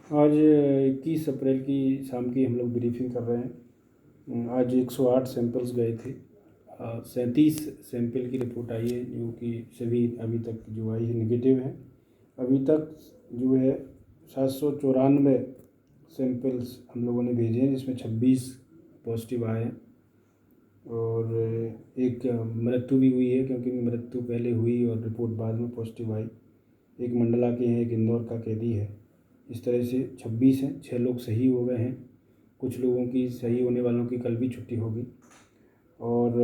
आज 21 अप्रैल की शाम की हम लोग ब्रीफिंग कर रहे हैं। आज 108 सैंपल्स गए थे। 37 सैंपल की रिपोर्ट आई है, जो कि सभी अभी तक जो आई है निगेटिव है। अभी तक जो है 794 सैंपल्स हम लोगों ने भेजे हैं, जिसमें 26 पॉजिटिव आए हैं और एक मृत्यु भी हुई है, क्योंकि मृत्यु पहले हुई और रिपोर्ट बाद में पॉजिटिव आई। एक मंडला के हैं, एक इंदौर का कैदी है। इस तरह से 26 हैं। 6 लोग सही हो गए हैं। कुछ लोगों की सही होने वालों की कल भी छुट्टी होगी। और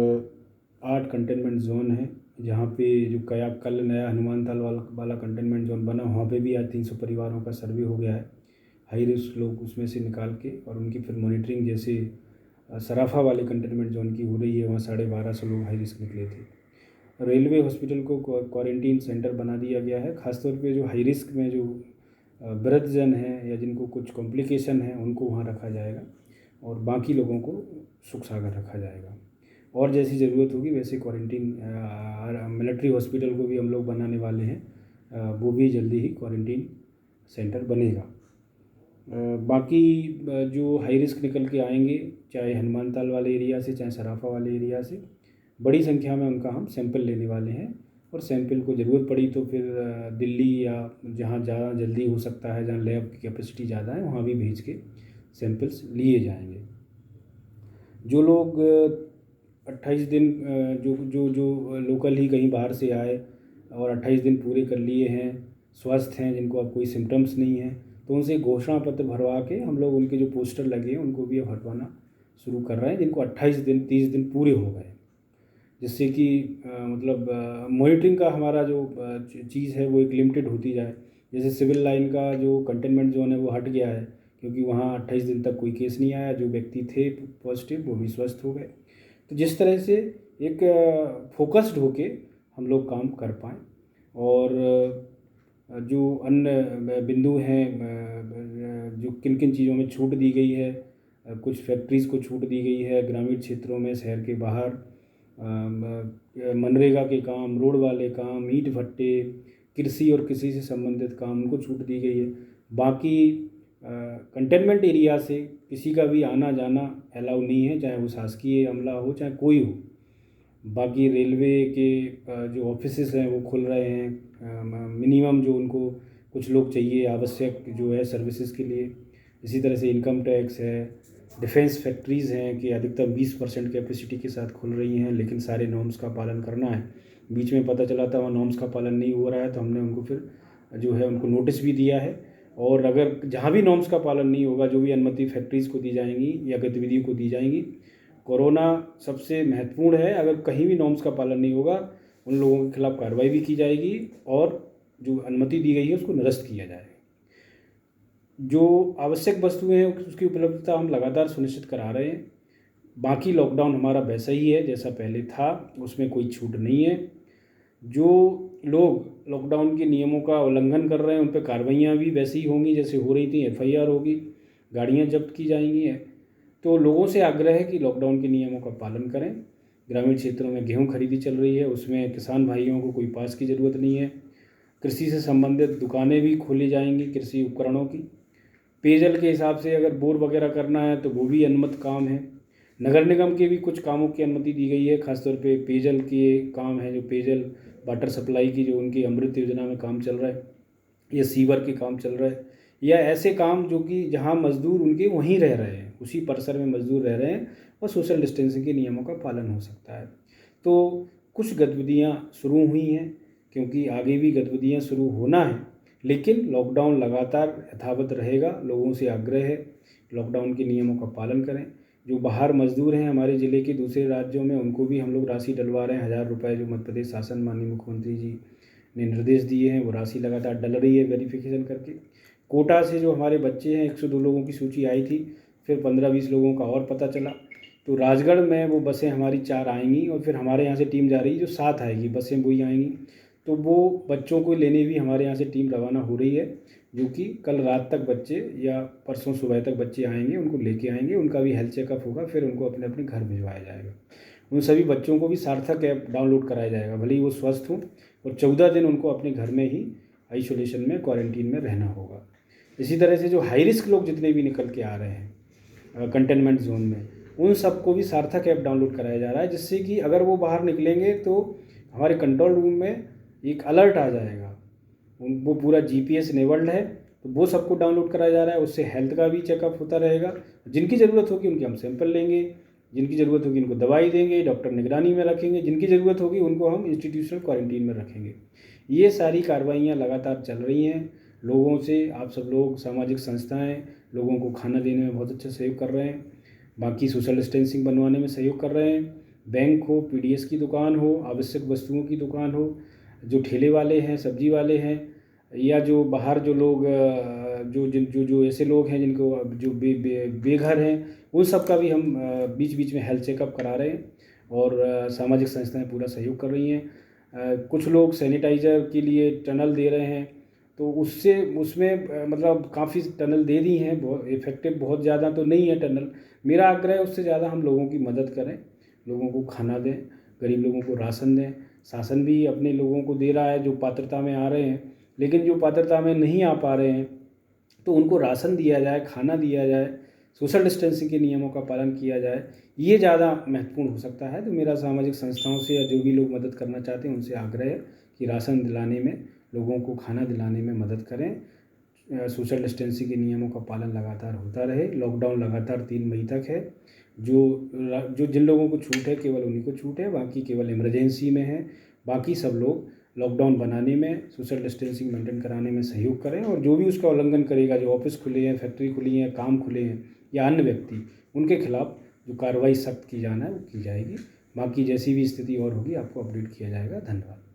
8 कंटेनमेंट जोन है, जहाँ पे जो कल नया हनुमान ताल वाला कंटेनमेंट जोन बना, वहाँ पे भी आज 300 परिवारों का सर्वे हो गया है। हाई रिस्क लोग उसमें से निकाल के और उनकी फिर मॉनिटरिंग, जैसे सराफा वाले कंटेनमेंट जोन की हो रही है, वहाँ 1250 लोग हाई रिस्क निकले थे। रेलवे हॉस्पिटल को क्वारंटीन सेंटर बना दिया गया है। ख़ासतौर पे जो हाई रिस्क में जो वृद्धजन हैं या जिनको कुछ कॉम्प्लिकेशन है, उनको वहाँ रखा जाएगा और बाकी लोगों को सुख सागर रखा जाएगा। और जैसी ज़रूरत होगी वैसे क्वारंटीन मिलिट्री हॉस्पिटल को भी हम लोग बनाने वाले हैं। वो भी जल्दी ही क्वारंटीन सेंटर बनेगा। बाकी जो हाई रिस्क निकल के आएंगे, चाहे हनुमान ताल वाले एरिया से, चाहे सराफा वाले एरिया से, बड़ी संख्या में उनका हम सैंपल लेने वाले हैं। और सैंपल को ज़रूरत पड़ी तो फिर दिल्ली या जहाँ ज़्यादा जल्दी हो सकता है, जहाँ लैब की कैपेसिटी ज़्यादा है, वहाँ भी भेज के सैंपल्स लिए जाएंगे। जो लोग 28 दिन जो जो जो लोकल ही कहीं बाहर से आए और 28 दिन पूरे कर लिए हैं, स्वस्थ हैं, जिनको अब कोई सिम्टम्स नहीं है, तो उनसे घोषणा पत्र भरवा के हम लोग उनके जो पोस्टर लगे हैं उनको भी अब हटवाना शुरू कर रहे हैं, जिनको 28 दिन 30 दिन पूरे हो गए। जिससे कि मतलब मॉनिटरिंग का हमारा जो चीज़ है वो एक लिमिटेड होती जाए। जैसे सिविल लाइन का जो कंटेनमेंट जोन है वो हट गया है, क्योंकि वहाँ 28 दिन तक कोई केस नहीं आया। जो व्यक्ति थे पॉजिटिव वो भी स्वस्थ हो गए। तो जिस तरह से एक फोकस्ड होके हम लोग काम कर पाएँ। और जो अन्य बिंदु हैं, जो किन किन चीज़ों में छूट दी गई है, कुछ फैक्ट्रीज़ को छूट दी गई है ग्रामीण क्षेत्रों में, शहर के बाहर मनरेगा के काम, रोड वाले काम, ईंट भट्टे, कृषि और कृषि से संबंधित काम, उनको छूट दी गई है। बाकी कंटेनमेंट एरिया से किसी का भी आना जाना अलाउ नहीं है, चाहे वो शासकीय अमला हो चाहे कोई हो। बाकी रेलवे के जो ऑफिसेस हैं वो खुल रहे हैं, मिनिमम जो उनको कुछ लोग चाहिए आवश्यक जो है सर्विसेज के लिए। इसी तरह से इनकम टैक्स है, डिफेंस फैक्ट्रीज़ हैं कि अधिकतम 20% कैपेसिटी के साथ खुल रही हैं, लेकिन सारे नॉर्म्स का पालन करना है। बीच में पता चला था वहाँ नॉर्म्स का पालन नहीं हो रहा है, तो हमने उनको फिर जो है उनको नोटिस भी दिया है। और अगर जहाँ भी नॉर्म्स का पालन नहीं होगा, जो भी अनुमति फैक्ट्रीज़ को दी जाएंगी या गतिविधियों को दी जाएंगी, कोरोना सबसे महत्वपूर्ण है, अगर कहीं भी नॉर्म्स का पालन नहीं होगा उन लोगों के खिलाफ कार्रवाई भी की जाएगी और जो अनुमति दी गई है उसको निरस्त किया जाएगा। जो आवश्यक वस्तुएं हैं उसकी उपलब्धता हम लगातार सुनिश्चित करा रहे हैं। बाकी लॉकडाउन हमारा वैसा ही है जैसा पहले था, उसमें कोई छूट नहीं है। जो लोग लॉकडाउन के नियमों का उल्लंघन कर रहे हैं उन पर कार्रवाइयाँ भी वैसी ही होंगी जैसे हो रही थी। एफआईआर होगी, गाड़ियाँ जब्त की जाएंगी। तो लोगों से आग्रह है कि लॉकडाउन के नियमों का पालन करें। ग्रामीण क्षेत्रों में गेहूं खरीदी चल रही है, उसमें किसान भाइयों को कोई पास की ज़रूरत नहीं है। कृषि से संबंधित दुकानें भी खोली जाएंगी कृषि उपकरणों की। पेयजल के हिसाब से अगर बोर वगैरह करना है तो वो भी अनुमत काम है। नगर निगम के भी कुछ कामों की अनुमति दी गई है, खासतौर पे पेयजल के काम है, जो पेयजल वाटर सप्लाई की जो उनकी अमृत योजना में काम चल रहा है, या सीवर के काम चल रहा है, या ऐसे काम जो कि जहाँ मज़दूर उनके वहीं रह रहे हैं, उसी परिसर में मज़दूर रह रहे हैं और सोशल डिस्टेंसिंग के नियमों का पालन हो सकता है। तो कुछ गतिविधियाँ शुरू हुई हैं, क्योंकि आगे भी गतिविधियाँ शुरू होना है, लेकिन लॉकडाउन लगातार यथावत रहेगा। लोगों से आग्रह है लॉकडाउन के नियमों का पालन करें। जो बाहर मजदूर हैं हमारे ज़िले के दूसरे राज्यों में, उनको भी हम लोग राशि डलवा रहे हैं। 1000 रुपये जो मध्य प्रदेश शासन माननीय मुख्यमंत्री जी ने निर्देश दिए हैं, वो राशि लगातार डल रही है वेरिफिकेशन करके। कोटा से जो हमारे बच्चे हैं, 102 लोगों की सूची आई थी, फिर 15-20 लोगों का और पता चला, तो राजगढ़ में वो बसें हमारी 4 आएंगी और फिर हमारे यहाँ से टीम जा रही है जो 7 आएगी, बसें वही आएंगी। तो वो बच्चों को लेने भी हमारे यहाँ से टीम रवाना हो रही है, जो कि कल रात तक बच्चे या परसों सुबह तक बच्चे आएंगे, उनको लेके आएंगे, उनका भी हेल्थ चेकअप होगा, फिर उनको अपने अपने घर भिजवाया जाएगा। उन सभी बच्चों को भी सार्थक ऐप डाउनलोड कराया जाएगा, भले ही वो स्वस्थ हों, और 14 दिन उनको अपने घर में ही आइसोलेशन में, क्वारंटीन में रहना होगा। इसी तरह से जो हाई रिस्क लोग जितने भी निकल के आ रहे हैं कंटेनमेंट जोन में, उन सबको भी सार्थक ऐप डाउनलोड कराया जा रहा है, जिससे कि अगर वो बाहर निकलेंगे तो हमारे कंट्रोल रूम में एक अलर्ट आ जाएगा। वो पूरा GPS इनेबल्ड है, तो वो सबको डाउनलोड कराया जा रहा है। उससे हेल्थ का भी चेकअप होता रहेगा। जिनकी ज़रूरत होगी उनके हम सैंपल लेंगे, जिनकी ज़रूरत होगी उनको दवाई देंगे, डॉक्टर निगरानी में रखेंगे, जिनकी ज़रूरत होगी उनको हम इंस्टीट्यूशनल क्वारंटीन में रखेंगे। ये सारी कार्रवाइयाँ लगातार चल रही हैं। लोगों से आप सब लोग, सामाजिक संस्थाएं लोगों को खाना देने में बहुत अच्छा सहयोग कर रहे हैं, बाकी सोशल डिस्टेंसिंग बनवाने में सहयोग कर रहे हैं। बैंक हो, PDS की दुकान हो, आवश्यक वस्तुओं की दुकान हो, जो ठेले वाले हैं, सब्जी वाले हैं, या जो बाहर जो लोग जो ऐसे लोग हैं जिनको जो बेघर हैं, उन सब का भी हम बीच बीच में हेल्थ चेकअप करा रहे हैं। और सामाजिक संस्थाएं पूरा सहयोग कर रही हैं। कुछ लोग सैनिटाइज़र के लिए टनल दे रहे हैं, तो उसमें मतलब काफ़ी टनल दे दी हैं। बहुत इफ़ेक्टिव, बहुत ज़्यादा तो नहीं है टनल। मेरा आग्रह है उससे ज़्यादा हम लोगों की मदद करें, लोगों को खाना दें, गरीब लोगों को राशन दें। शासन भी अपने लोगों को दे रहा है जो पात्रता में आ रहे हैं, लेकिन जो पात्रता में नहीं आ पा रहे हैं तो उनको राशन दिया जाए, खाना दिया जाए, सोशल डिस्टेंसिंग के नियमों का पालन किया जाए। ये ज़्यादा महत्वपूर्ण हो सकता है। तो मेरा सामाजिक संस्थाओं से या जो भी लोग मदद करना चाहते हैं उनसे आग्रह है कि राशन दिलाने में, लोगों को खाना दिलाने में मदद करें। सोशल डिस्टेंसिंग के नियमों का पालन लगातार होता रहे। लॉकडाउन लगातार 3 मई तक है। जो जिन लोगों को छूट है केवल उन्हीं को छूट है, बाकी केवल इमरजेंसी में है। बाकी सब लोग लॉकडाउन बनाने में, सोशल डिस्टेंसिंग मेंटेन कराने में सहयोग करें। और जो भी उसका उल्लंघन करेगा, जो ऑफिस खुले हैं, फैक्ट्री खुली हैं, काम खुले हैं, या अन्य व्यक्ति, उनके खिलाफ जो कार्रवाई सख्त की जाना है वो की जाएगी। बाकी जैसी भी स्थिति और होगी आपको अपडेट किया जाएगा। धन्यवाद।